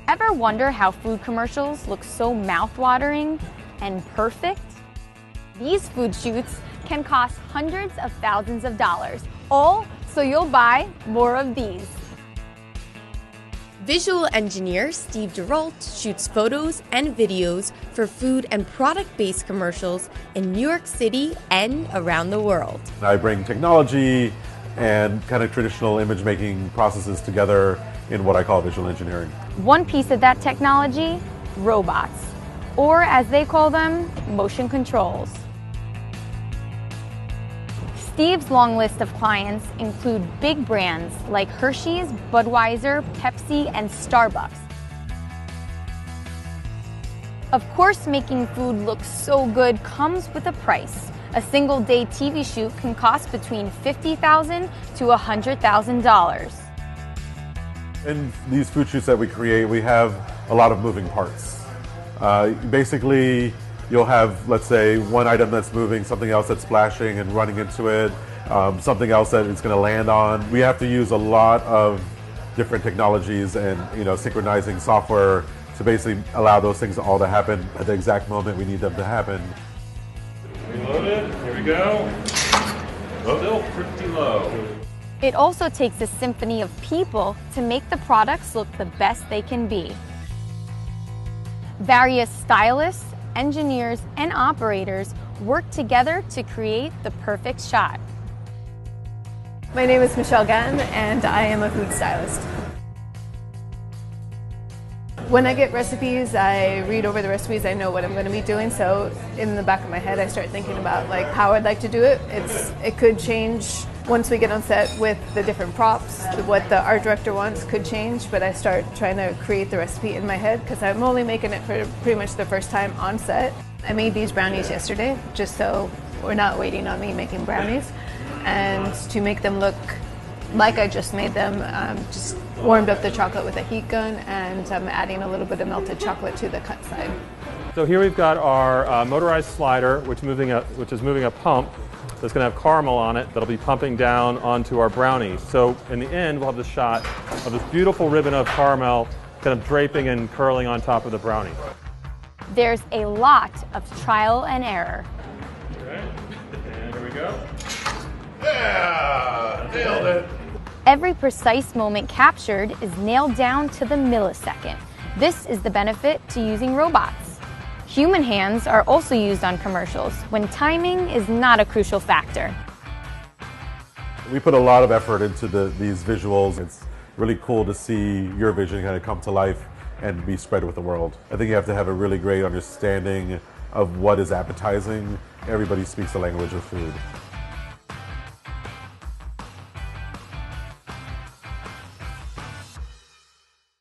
Ever wonder how food commercials look so mouth-watering and perfect? These food shoots can cost hundreds of thousands of dollars, all so you'll buy more of these. Visual engineer Steve Geralt shoots photos and videos for food and product-based commercials in New York City and around the world. I bring technology and kind of traditional image-making processes together in what I call visual engineering. One piece of that technology, robots, or as they call them, motion controls. Steve's long list of clients include big brands like Hershey's, Budweiser, Pepsi, and Starbucks. Of course, making food look so good comes with a price. A single-day TV shoot can cost between $50,000 to $100,000. In these food shoots that we create, we have a lot of moving parts. Basically, you'll have, let's say, one item that's moving, something else that's splashing and running into it, something else that it's going to land on. We have to use a lot of different technologies and synchronizing software to basically allow those things all to happen at the exact moment we need them to happen. Reloaded, here we go. Still pretty low. It also takes a symphony of people to make the products look the best they can be. Various stylists, engineers, and operators work together to create the perfect shot. My name is Michelle Gatton, and I am a food stylist. When I get recipes, I read over the recipes, I know what I'm going to be doing, so in the back of my head I start thinking about how I'd like to do it. It could change once we get on set with the different props. What the art director wants could change, but I start trying to create the recipe in my head because I'm only making it for pretty much the first time on set. I made these brownies yesterday, just so we're not waiting on me making brownies. And to make them look like I just made them, just warmed up the chocolate with a heat gun, and I'm adding a little bit of melted chocolate to the cut side. So here we've got our motorized slider, which is moving a pump that's going to have caramel on it that'll be pumping down onto our brownies. So in the end, we'll have this shot of this beautiful ribbon of caramel kind of draping and curling on top of the brownie. There's a lot of trial and error. Okay, and here we go. Yeah, nailed it. Every precise moment captured is nailed down to the millisecond. This is the benefit to using robots. Human hands are also used on commercials when timing is not a crucial factor. We put a lot of effort into these visuals. It's really cool to see your vision kind of come to life and be spread with the world. I think you have to have a really great understanding of what is appetizing. Everybody speaks the language of food.